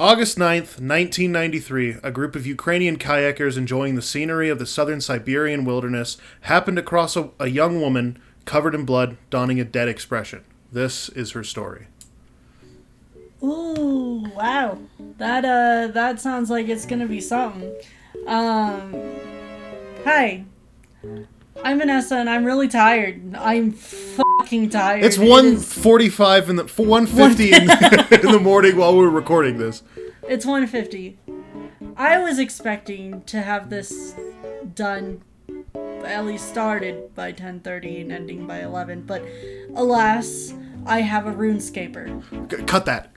August 9th, 1993, a group of Ukrainian kayakers enjoying the scenery of the southern Siberian wilderness happened across a young woman covered in blood, donning a dead expression. This is her story. Ooh, wow. That sounds like it's gonna be something. Hi. I'm Vanessa and I'm really tired. I'm fucking tired. It's 1:45 in the 1:50 in the morning while we're recording this. It's 1:50. I was expecting to have this done, at least started by 10:30 and ending by 11, but alas, I have a RuneScaper. Cut that.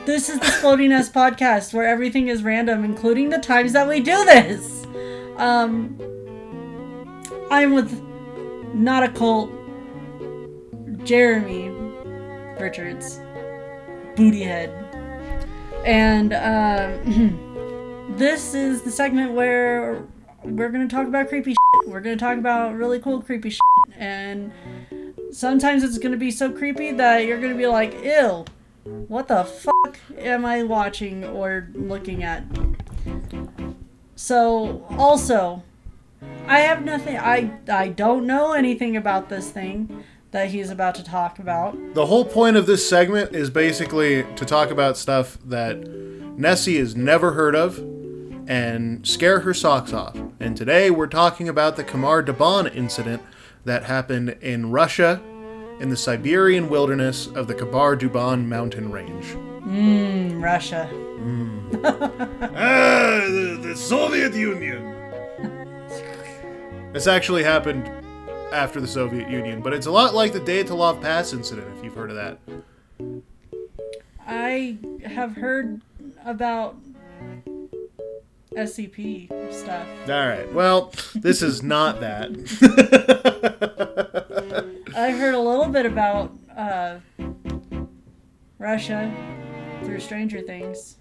This is the SplodyNess Podcast, where everything is random, including the times that we do this. I'm with Ft.NotACult, Jeremy Richards, Bootyhead, and this is the segment where we're gonna talk about creepy shit. We're gonna talk about really cool creepy shit, and sometimes it's gonna be so creepy that you're gonna be like, ew, what the fuck am I watching or looking at? So, also, I have nothing, I don't know anything about this thing that he's about to talk about. The whole point of this segment is basically to talk about stuff that Nessie has never heard of and scare her socks off. And today we're talking about the Khamar Daban incident that happened in Russia in the Siberian wilderness of the Khamar-Daban mountain range. Russia. The Soviet Union. This actually happened after the Soviet Union, but it's a lot like the Dyatlov Pass incident, if you've heard of that. I have heard about SCP stuff. Alright, well, this is not that. I heard a little bit about Russia through Stranger Things.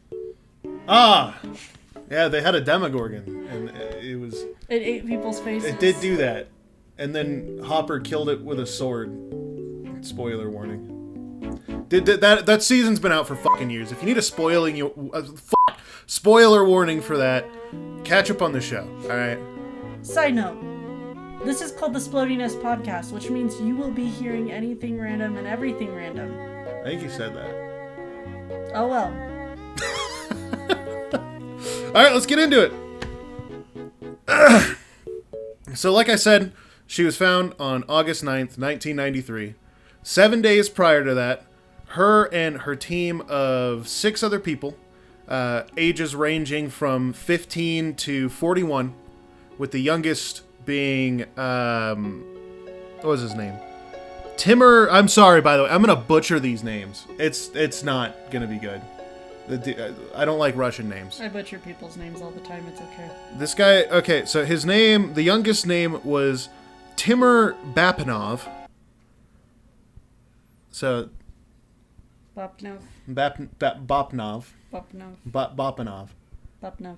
Ah! Yeah, they had a Demogorgon, and it ate people's faces. It did do that. And then Hopper killed it with a sword. Spoiler warning. That season's been out for fucking years. If you need a spoiler warning for that, catch up on the show, alright? Side note. This is called the SplodyNess Podcast, which means you will be hearing anything random and everything random. I think you said that. Oh well. Alright, let's get into it. So like I said, she was found on August 9th, 1993. 7 days prior to that, her and her team of 6 other people, ages ranging from 15 to 41, with the youngest being, what was his name? Timur, I'm sorry, by the way, I'm going to butcher these names. It's not going to be good. I don't like Russian names. I butcher people's names all the time, it's okay. This guy, okay, so his name, the youngest name was Timur Bapanov. So... Bapanov. Bapanov. Bapanov. Bapanov. Bapanov.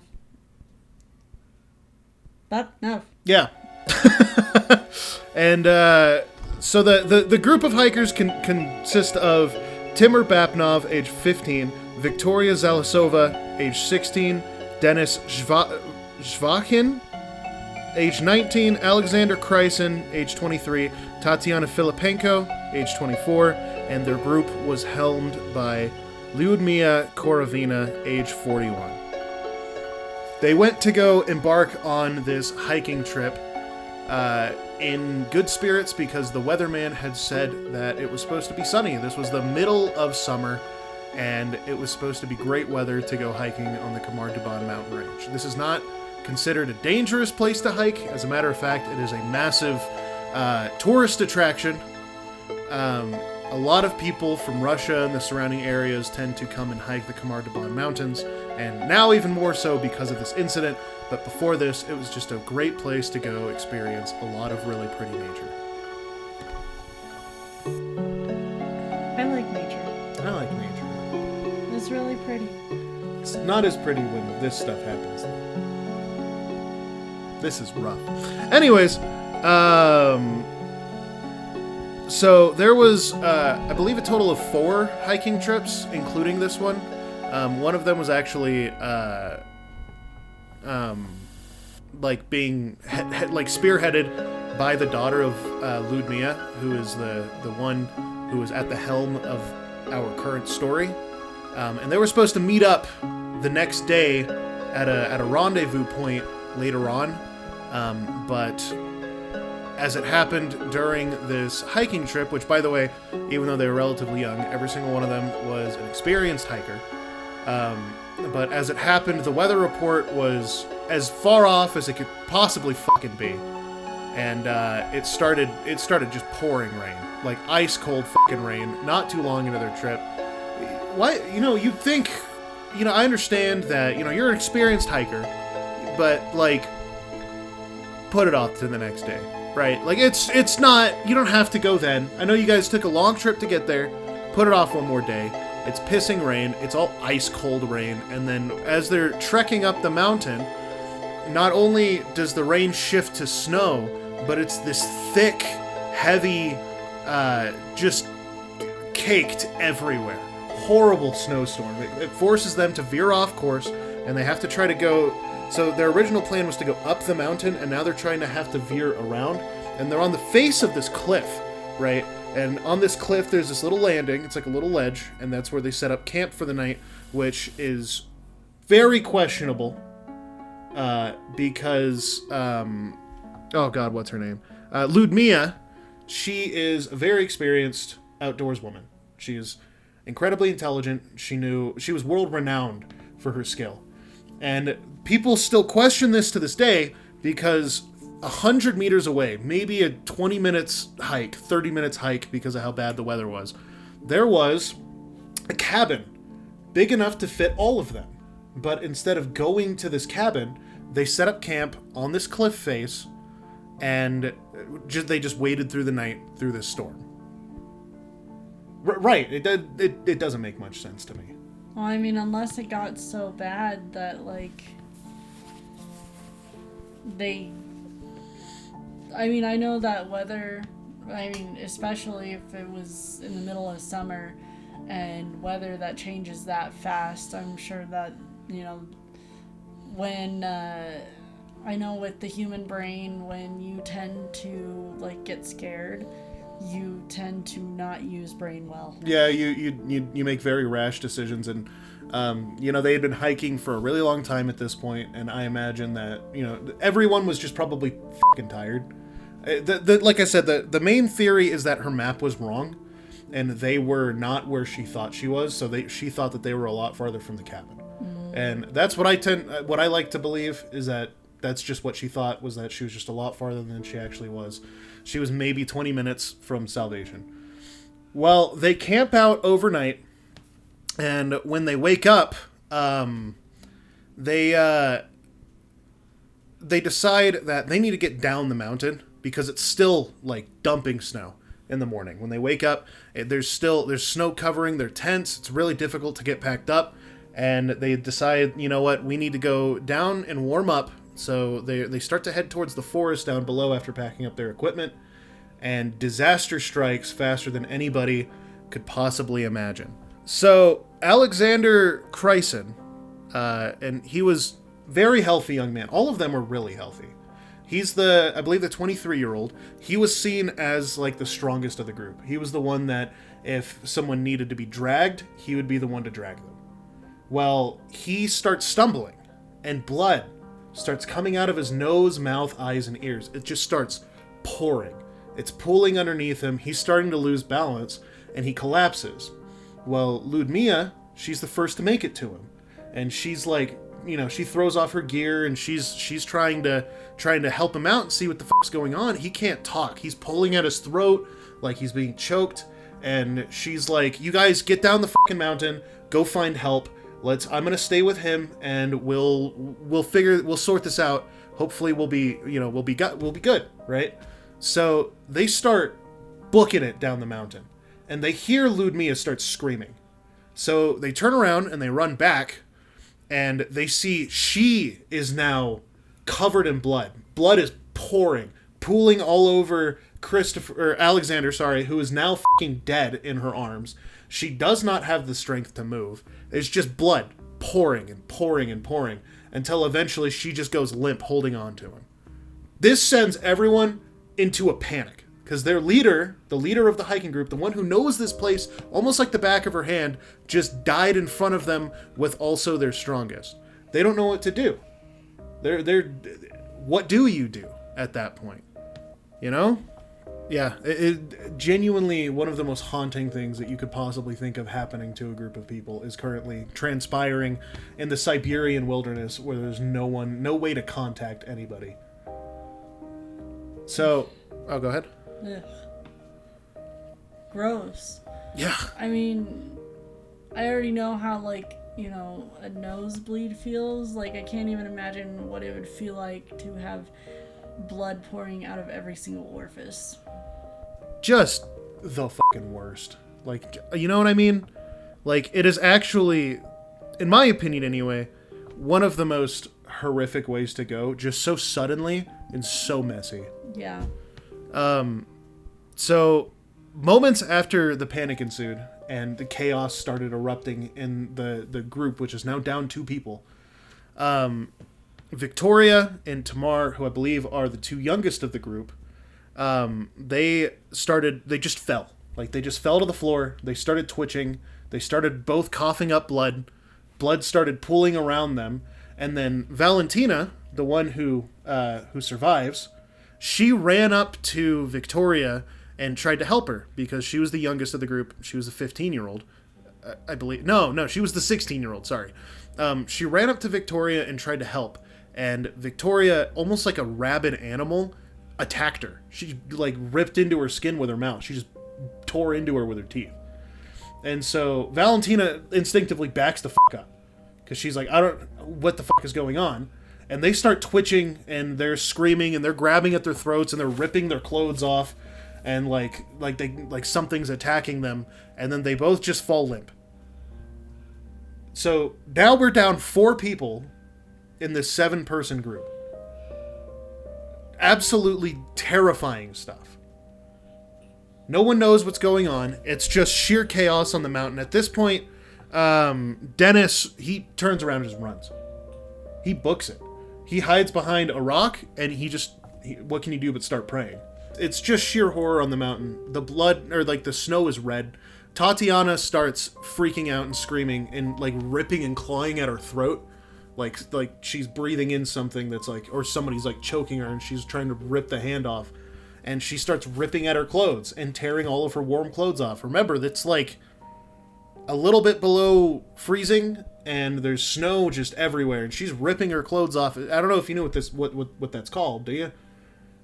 Bapanov. Yeah. And so the group of hikers consist of Timur Bapanov, age 15, Victoria Zalasova, age 16, Denis Zhvakin, age 19, Alexander Krysin, age 23, Tatiana Filipenko, age 24, and their group was helmed by Lyudmila Korovina, age 41. They went to go embark on this hiking trip in good spirits because the weatherman had said that it was supposed to be sunny. This was the middle of summer, and it was supposed to be great weather to go hiking on the Khamar-Daban mountain range. This is not considered a dangerous place to hike. As a matter of fact, it is a massive tourist attraction. A lot of people from Russia and the surrounding areas tend to come and hike the Khamar-Daban mountains, and now even more so because of this incident, but before this, it was just a great place to go experience a lot of really pretty nature. I like nature. I like nature. It's really pretty. It's not as pretty when this stuff happens. This is rough. Anyways, So there was, I believe, a total of 4 hiking trips, including this one. One of them was actually, like being like spearheaded by the daughter of Ludmilla, who is the one who is at the helm of our current story. And they were supposed to meet up the next day at a rendezvous point later on, but as it happened during this hiking trip, which, by the way, even though they were relatively young, every single one of them was an experienced hiker. But as it happened, the weather report was as far off as it could possibly fucking be. And it started just pouring rain. Like ice cold fucking rain, not too long into their trip. Why, you'd think, I understand that, you're an experienced hiker, but, like, put it off to the next day. Right, like it's not, you don't have to go then. I know you guys took a long trip to get there. Put it off one more day. It's pissing rain. It's all ice cold rain. And then as they're trekking up the mountain, not only does the rain shift to snow, but it's this thick, heavy, just caked everywhere. Horrible snowstorm. It forces them to veer off course, and they have to try to go. So their original plan was to go up the mountain, and now they're trying to have to veer around. And they're on the face of this cliff, right? And on this cliff, there's this little landing. It's like a little ledge, and that's where they set up camp for the night, which is very questionable because, oh God, what's her name? Ludmilla, she is a very experienced outdoors woman. She is incredibly intelligent. She was world-renowned for her skill. And people still question this to this day because 100 meters away, maybe a 20 minutes hike, 30 minutes hike because of how bad the weather was, there was a cabin big enough to fit all of them. But instead of going to this cabin, they set up camp on this cliff face and they just waited through the night through this storm. Right, it doesn't make much sense to me. Well, I mean, unless it got so bad that, like, I know that weather, especially if it was in the middle of summer and weather that changes that fast, I'm sure that, when, I know with the human brain, when you tend to, like, get scared, you tend to not use brain well. Yeah, you make very rash decisions, and they had been hiking for a really long time at this point, and I imagine that everyone was just probably fucking tired. Like I said, the main theory is that her map was wrong, and they were not where she thought she was. So she thought that they were a lot farther from the cabin, and that's what I like to believe is that. That's just what she thought, was that she was just a lot farther than she actually was. She was maybe 20 minutes from salvation. Well, they camp out overnight, and when they wake up, they decide that they need to get down the mountain because it's still, like, dumping snow in the morning. When they wake up, there's snow covering their tents. It's really difficult to get packed up, and they decide, you know what, we need to go down and warm up. So they start to head towards the forest down below after packing up their equipment, and disaster strikes faster than anybody could possibly imagine. So Alexander Chryson, and he was very healthy young man. All of them were really healthy. He's I believe the 23-year-old. He was seen as like the strongest of the group. He was the one that if someone needed to be dragged, he would be the one to drag them. Well, he starts stumbling, and blood starts coming out of his nose, mouth, eyes, and ears. It just starts pouring. It's pooling underneath him. He's starting to lose balance, and he collapses. Well, Ludmilla, she's the first to make it to him. And she's like, she throws off her gear, and she's trying to help him out and see what the fuck's going on. He can't talk. He's pulling at his throat like he's being choked. And she's like, you guys get down the fucking mountain, go find help. I'm gonna stay with him, and we'll sort this out. Hopefully we'll be good, right? So they start booking it down the mountain, and they hear Ludmilla start screaming. So they turn around and they run back, and they see she is now covered in blood. Blood is pooling all over Alexander, who is now fucking dead in her arms. She does not have the strength to move. It's just blood pouring and pouring and pouring until eventually she just goes limp, holding on to him. This sends everyone into a panic because their leader, the leader of the hiking group, the one who knows this place almost like the back of her hand, just died in front of them with also their strongest. They don't know what to do. What do you do at that point? You know? Yeah, it genuinely one of the most haunting things that you could possibly think of happening to a group of people is currently transpiring in the Siberian wilderness where there's no way to contact anybody. So, go ahead. Ugh. Gross. Yeah. I mean, I already know how, like, you know, a nosebleed feels. Like, I can't even imagine what it would feel like to have blood pouring out of every single orifice. Just the fucking worst. Like, you know what I mean? Like, it is actually, in my opinion anyway, one of the most horrific ways to go, just so suddenly and so messy. Yeah. So, moments after the panic ensued and the chaos started erupting in the group, which is now down 2 people, Victoria and Khamar, who I believe are the 2 youngest of the group, they just fell. Like, they just fell to the floor. They started twitching. They started both coughing up blood. Blood started pooling around them. And then Valentina, the one who survives, she ran up to Victoria and tried to help her because she was the youngest of the group. She was a 15-year-old, I believe. No, she was the 16-year-old, sorry. She ran up to Victoria and tried to help. And Victoria, almost like a rabid animal, attacked her. She, like, ripped into her skin with her mouth. She just tore into her with her teeth. And so Valentina instinctively backs the fuck up. Because she's like, what the fuck is going on? And they start twitching, and they're screaming, and they're grabbing at their throats, and they're ripping their clothes off, and like something's attacking them, and then they both just fall limp. So now we're down 4 people in this 7-person group. Absolutely terrifying stuff. No one knows what's going on. It's just sheer chaos on the mountain. At this point, Dennis, he turns around and just runs. He books it. He hides behind a rock, and what can you do but start praying? It's just sheer horror on the mountain. The blood, or like the snow is red. Tatiana starts freaking out and screaming and like ripping and clawing at her throat. Like she's breathing in something that's like, or somebody's like choking her and she's trying to rip the hand off. And she starts ripping at her clothes and tearing all of her warm clothes off. Remember, that's like a little bit below freezing and there's snow just everywhere. And she's ripping her clothes off. I don't know if you know what that's called, do you?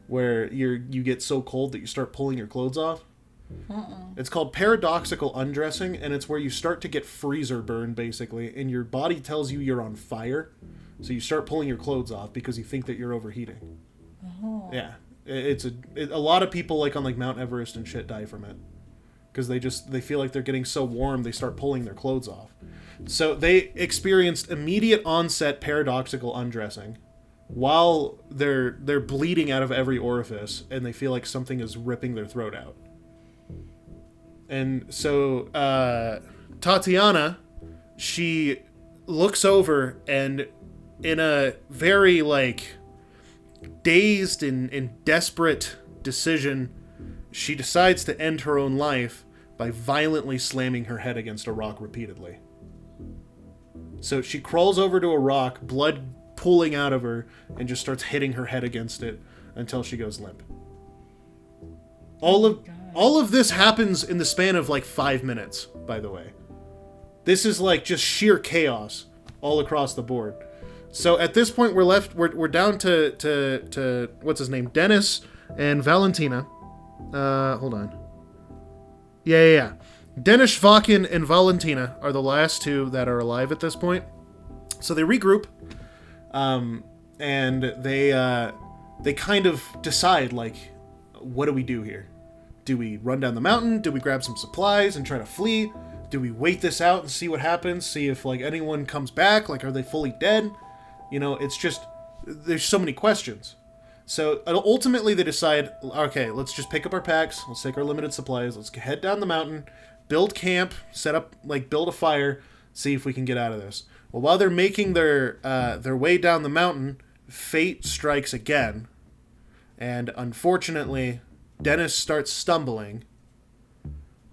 Where you get so cold that you start pulling your clothes off. It's called paradoxical undressing, and it's where you start to get freezer burn, basically, and your body tells you you're on fire, so you start pulling your clothes off because you think that you're overheating. Yeah, a lot of people like on like Mount Everest and shit die from it because they feel like they're getting so warm they start pulling their clothes off. So they experienced immediate onset paradoxical undressing while they're bleeding out of every orifice and they feel like something is ripping their throat out. And so Tatiana, she looks over and in a very like dazed and desperate decision, she decides to end her own life by violently slamming her head against a rock repeatedly. So she crawls over to a rock, blood pooling out of her, and just starts hitting her head against it until she goes limp. All of this happens in the span of like 5 minutes, by the way. This is like just sheer chaos all across the board. So at this point we're down to what's his name? Dennis and Valentina. Hold on. Yeah. Dennis Vakin and Valentina are the last 2 that are alive at this point. So they regroup, and they kind of decide like, what do we do here? Do we run down the mountain? Do we grab some supplies and try to flee? Do we wait this out and see what happens? See if like anyone comes back? Like, are they fully dead? You know, it's just, there's so many questions. So ultimately they decide, okay, let's just pick up our packs, let's take our limited supplies, let's head down the mountain, build camp, set up, build a fire, see if we can get out of this. Well, while they're making their way down the mountain, fate strikes again, and unfortunately, Dennis starts stumbling,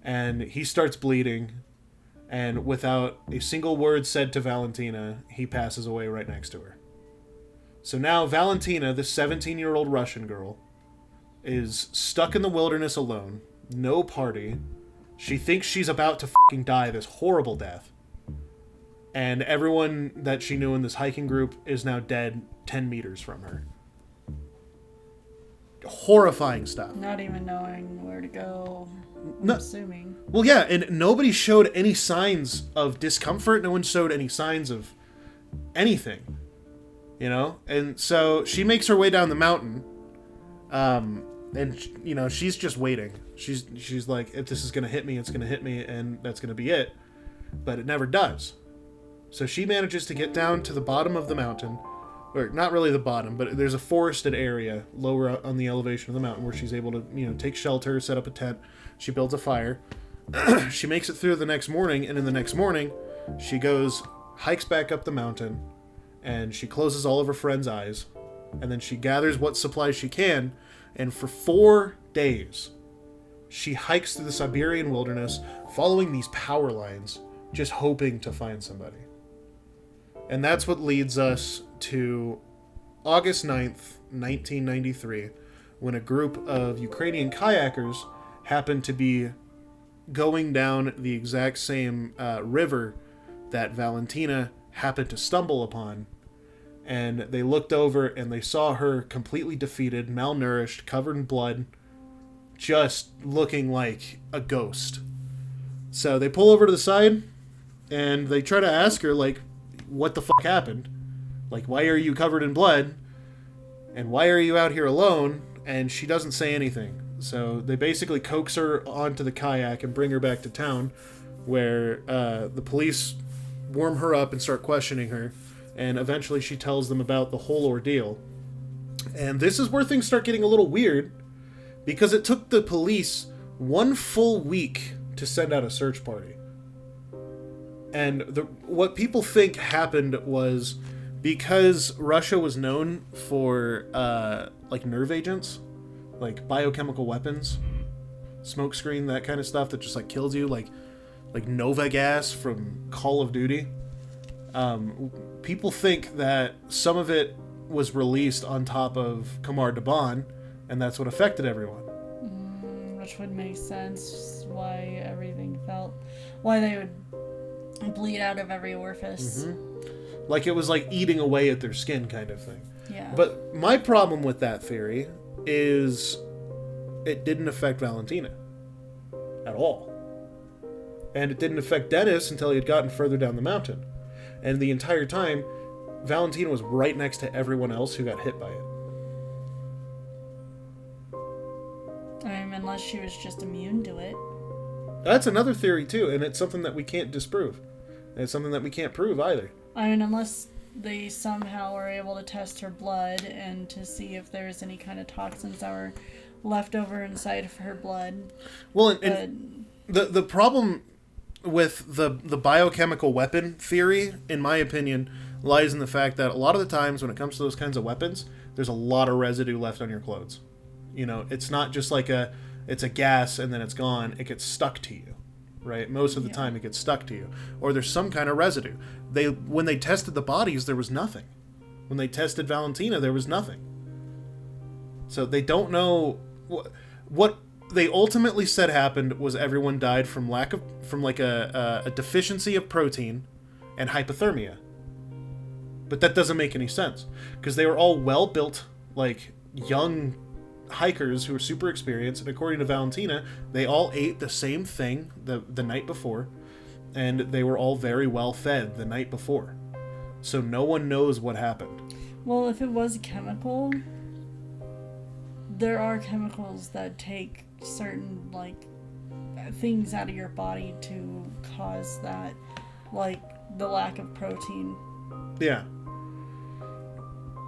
and he starts bleeding, and without a single word said to Valentina, he passes away right next to her. So now Valentina, the 17-year-old Russian girl, is stuck in the wilderness alone, no party. She thinks she's about to fucking die this horrible death. And everyone that she knew in this hiking group is now dead 10 meters from her. Horrifying stuff. Not even knowing where to go, I'm assuming. Well, yeah, and nobody showed any signs of discomfort. No one showed any signs of anything. You know? And so she makes her way down the mountain. And, she's just waiting. She's like, if this is going to hit me, it's going to hit me, and that's going to be it. But it never does. So she manages to get down to the bottom of the mountain. Or not really the bottom, but there's a forested area lower on the elevation of the mountain where she's able to, take shelter, set up a tent. She builds a fire. She makes it through the next morning, and in the next morning, she hikes back up the mountain, and she closes all of her friends' eyes, and then she gathers what supplies she can, and for 4 days, she hikes through the Siberian wilderness, following these power lines, just hoping to find somebody. And that's what leads us to August 9th, 1993, when a group of Ukrainian kayakers happened to be going down the exact same river that Valentina happened to stumble upon. And they looked over and they saw her completely defeated, malnourished, covered in blood, just looking like a ghost. So they pull over to the side and they try to ask her, what the fuck happened? Why are you covered in blood? And why are you out here alone? And she doesn't say anything. So they basically coax her onto the kayak and bring her back to town, where the police warm her up and start questioning her. And eventually she tells them about the whole ordeal. And this is where things start getting a little weird, because it took the police 1 full week to send out a search party. And what people think happened was, because Russia was known for nerve agents, biochemical weapons, smokescreen, that kind of stuff that just kills you, like Nova gas from Call of Duty. People think that some of it was released on top of Khamar Daban, and that's what affected everyone. Which would make sense why why they would bleed out of every orifice. Mm-hmm. It was eating away at their skin kind of thing. Yeah. But my problem with that theory is it didn't affect Valentina at all. And it didn't affect Dennis until he had gotten further down the mountain. And the entire time, Valentina was right next to everyone else who got hit by it. Unless she was just immune to it. That's another theory too, and it's something that we can't disprove. And it's something that we can't prove either. Unless they somehow were able to test her blood and to see if there's any kind of toxins that were left over inside of her blood. Well, and the problem with the biochemical weapon theory, in my opinion, lies in the fact that a lot of the times when it comes to those kinds of weapons, there's a lot of residue left on your clothes. It's not just it's a gas and then it's gone. It gets stuck to you, right? Most of the time it gets stuck to you. Or there's some kind of residue. When they tested the bodies, there was nothing. When they tested Valentina, there was nothing. So they don't know what they ultimately said happened was everyone died from a deficiency of protein and hypothermia. But that doesn't make any sense, because they were all well-built, young hikers who were super experienced, and according to Valentina, they all ate the same thing the night before, and they were all very well fed the night before. So no one knows what happened. Well, if it was a chemical, there are chemicals that take certain things out of your body to cause that, the lack of protein. Yeah.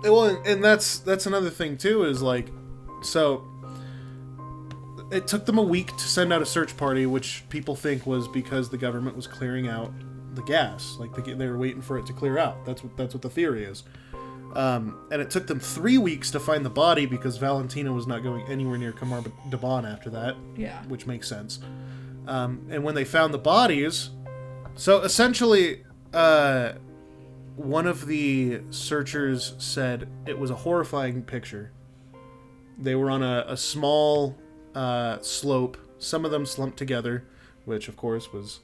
Well, and that's another thing too, is like, so it took them a week to send out a search party, which people think was because the government was clearing out the gas. Like, they were waiting for it to clear out. That's what the theory is. And it took them 3 weeks to find the body because Valentina was not going anywhere near Khamar Daban after that. Yeah. Which makes sense. And when they found the bodies, so essentially, one of the searchers said it was a horrifying picture. They were on a small slope, some of them slumped together, which of course was,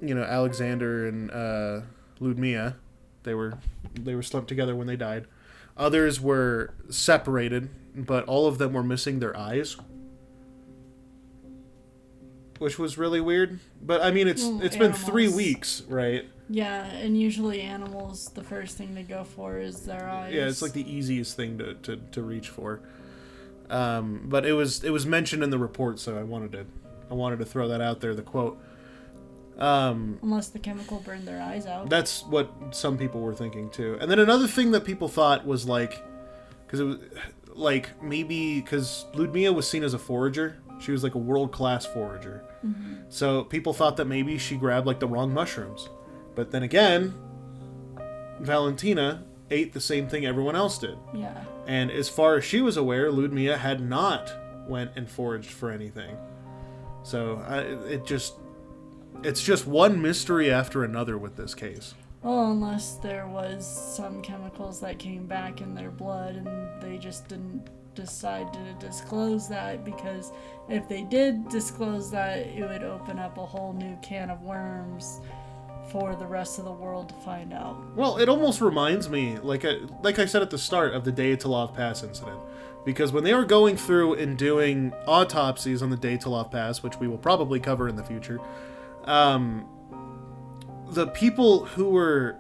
Alexander and Ludmilla. They were slumped together when they died. Others were separated, but all of them were missing their eyes, which was really weird. But I mean, it's been 3 weeks, right? Yeah, and usually animals, the first thing they go for is their eyes. Yeah, it's like the easiest thing to reach for. But it was mentioned in the report, so I wanted to throw that out there. The quote. Unless the chemical burned their eyes out. That's what some people were thinking too. And then another thing that people thought was like, because it was like maybe because Ludmilla was seen as a forager. She was like a world-class forager. Mm-hmm. So people thought that maybe she grabbed like the wrong mushrooms. But then again, Valentina ate the same thing everyone else did. Yeah. And as far as she was aware, Ludmilla had not went and foraged for anything. So it's just one mystery after another with this case. Well, unless there was some chemicals that came back in their blood and they just didn't decide to disclose that, because if they did disclose that, it would open up a whole new can of worms for the rest of the world to find out. Well, it almost reminds me, like I said at the start, of the Dyatlov Pass incident. Because when they were going through and doing autopsies on the Dyatlov Pass, which we will probably cover in the future, the people who were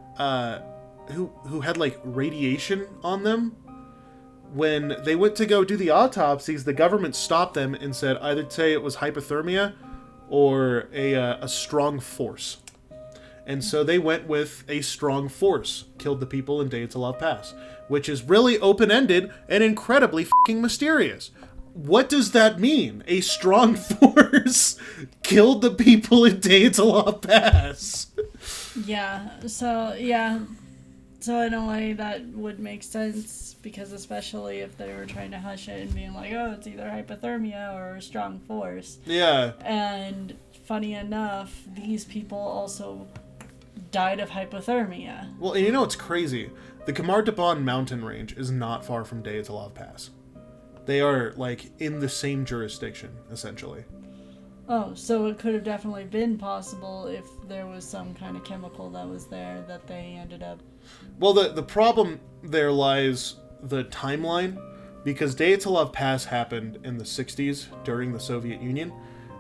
who had like radiation on them, when they went to go do the autopsies, the government stopped them and said either say it was hypothermia or a strong force. And so they went with a strong force, killed the people in Dyatlov Pass, which is really open-ended and incredibly fucking mysterious. What does that mean? A strong force killed the people in Dyatlov Pass. So in a way that would make sense, because especially if they were trying to hush it and being like, oh, it's either hypothermia or a strong force. Yeah. And funny enough, these people also died of hypothermia. Well, and you know what's crazy? The Khamar Daban mountain range is not far from Dyatlov Pass. They are, like, in the same jurisdiction, essentially. Oh, so it could have definitely been possible if there was some kind of chemical that was there that they ended up... Well, the problem there lies the timeline, because Dyatlov Pass happened in the 60s during the Soviet Union,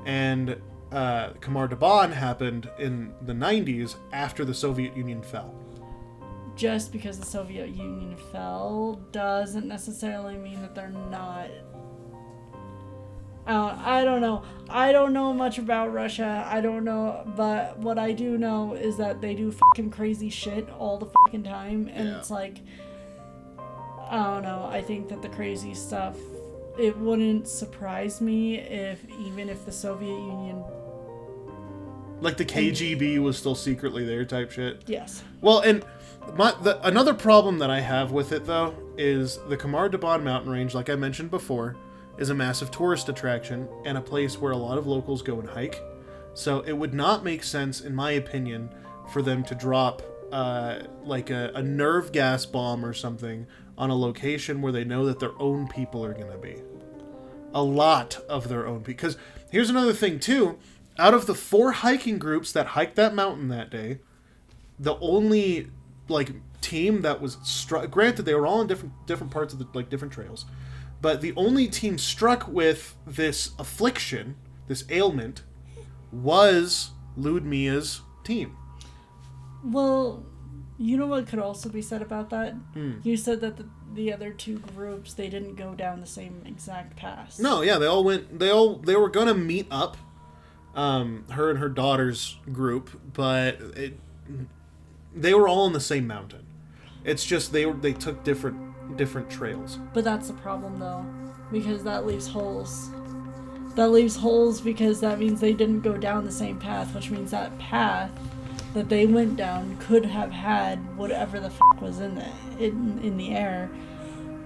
and Khamar Daban happened in the 90s after the Soviet Union fell. Just because the Soviet Union fell doesn't necessarily mean that they're not... I don't know. I don't know much about Russia. I don't know, but what I do know is that they do fucking crazy shit all the fucking time, and It's like, I don't know. I think that the crazy stuff, it wouldn't surprise me even if the Soviet Union... Like the KGB was still secretly there type shit? Yes. Well, and another problem that I have with it, though, is the Khamar Daban mountain range, like I mentioned before, is a massive tourist attraction and a place where a lot of locals go and hike. So it would not make sense, in my opinion, for them to drop like a nerve gas bomb or something on a location where they know that their own people are going to be. A lot of their own people. Because here's another thing, too. Out of the 4 hiking groups that hiked that mountain that day, the only team that was struck, granted they were all in different parts of the different trails, but the only team struck with this affliction, this ailment, was Ludmilla's team. Well, you know what could also be said about that? You said that the other 2 groups, they didn't go down the same exact pass. No, yeah, they were gonna meet up, her and her daughter's group, but they were all on the same mountain. It's just they took different trails. But that's the problem, though, because that leaves holes. That leaves holes because that means they didn't go down the same path, which means that path that they went down could have had whatever the was in the air,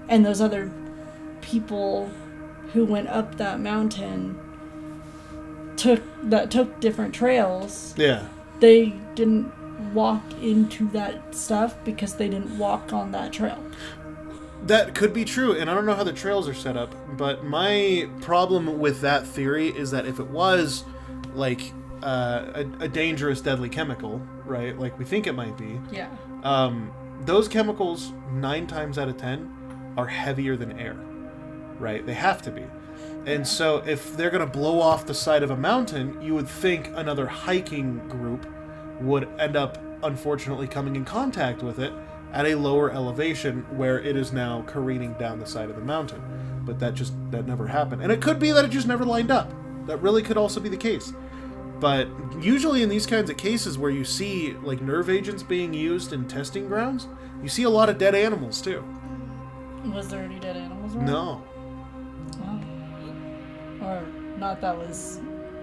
and those other people who went up that mountain took different trails. Yeah. They didn't walk into that stuff because they didn't walk on that trail. That could be true, and I don't know how the trails are set up, but my problem with that theory is that if it was, like, a dangerous, deadly chemical, right, like we think it might be, yeah, those chemicals, 9 times out of 10, are heavier than air, right? They have to be. And so if they're going to blow off the side of a mountain, you would think another hiking group would end up, unfortunately, coming in contact with it at a lower elevation where it is now careening down the side of the mountain. But that never happened. And it could be that it just never lined up. That really could also be the case. But usually in these kinds of cases where you see like nerve agents being used in testing grounds, you see a lot of dead animals too. Was there any dead animals around? No. Oh. Or not that was...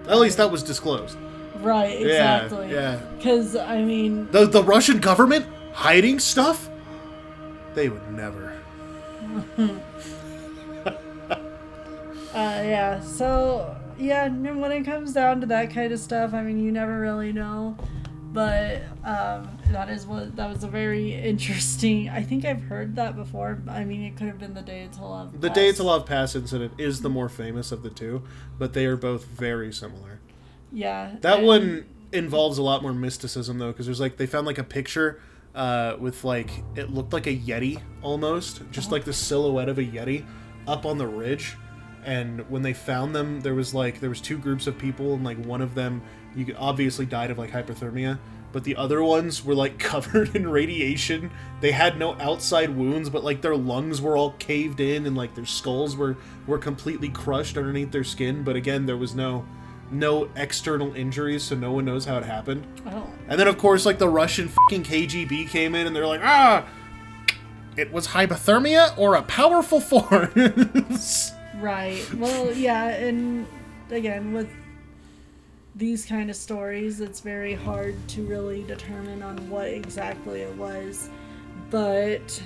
At least that was disclosed. Right, exactly. Yeah. Because, I mean... The Russian government hiding stuff? They would never. Yeah, so... Yeah, when it comes down to that kind of stuff, I mean, you never really know. But that was a very interesting... I think I've heard that before. I mean, it could have been the Dyatlov Pass. The Dyatlov Pass incident is the more famous of the two, but they are both very similar. Yeah. That one involves a lot more mysticism, though, because there's like, they found like a picture with like, it looked like a Yeti almost, just like the silhouette of a Yeti up on the ridge. And when they found them, there was 2 groups of people, and like one of them, you obviously died of like hypothermia, but the other ones were like covered in radiation. They had no outside wounds, but like their lungs were all caved in, and like their skulls were completely crushed underneath their skin. But again, there was no external injuries, so no one knows how it happened. Oh. And then of course like the Russian fucking KGB came in, and they're like, it was hypothermia or a powerful force. Right. Well, yeah, and again, with these kind of stories, it's very hard to really determine on what exactly it was. But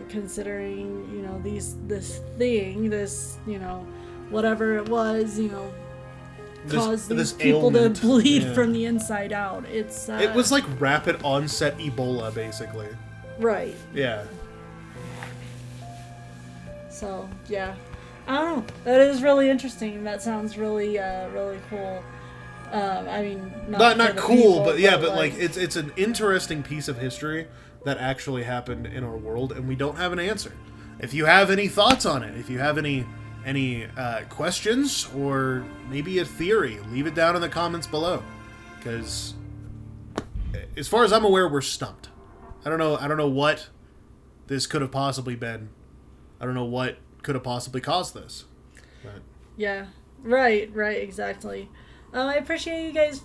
considering, this thing, whatever it was, caused these people ailment. to bleed from the inside out. It was like rapid onset Ebola, basically. Right. Yeah. So, yeah. I don't know. That is really interesting. That sounds really, really cool. I mean, not cool, people, but yeah, but like it's an interesting piece of history that actually happened in our world, and we don't have an answer. If you have any thoughts on it, if you have any questions or maybe a theory, leave it down in the comments below. Because as far as I'm aware, we're stumped. I don't know what this could have possibly been. I don't know what could have possibly caused this. But. Yeah, right, exactly. I appreciate you guys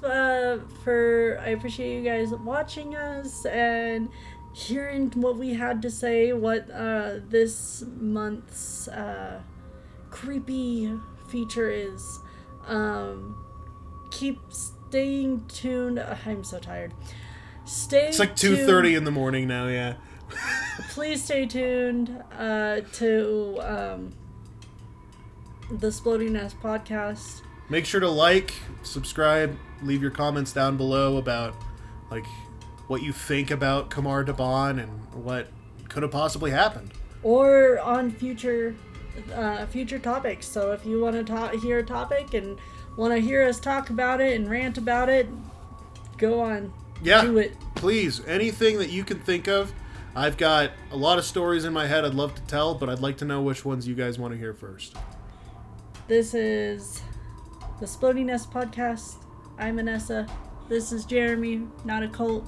watching us and hearing what we had to say, what this month's creepy feature is. Keep staying tuned. I'm so tired. It's like 2:30 in the morning now, yeah. Please stay tuned to the SplodyNess Podcast. Make sure to like, subscribe, leave your comments down below about like what you think about Khamar Daban and what could have possibly happened. Or on future topics. So if you want to hear a topic and want to hear us talk about it and rant about it, go on. Yeah, do it. Please, anything that you can think of. I've got a lot of stories in my head I'd love to tell, but I'd like to know which ones you guys want to hear first. This is the SplodyNess Podcast. I'm Vanessa. This is Jeremy, not a cult.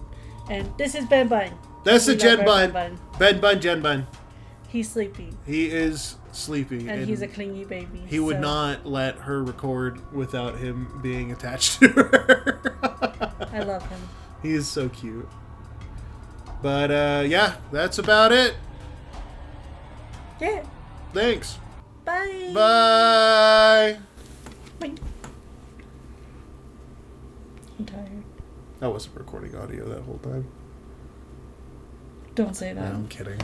And this is Ben Bun. This is Jen Bun. Ben Bun, Jen Bun. He's sleepy. He is sleepy. And he's a clingy baby. He would not let her record without him being attached to her. I love him. He is so cute. But, yeah, that's about it. Yeah. Thanks. Bye. Bye. Bye. I'm tired. I wasn't recording audio that whole time. Don't say that. I'm kidding.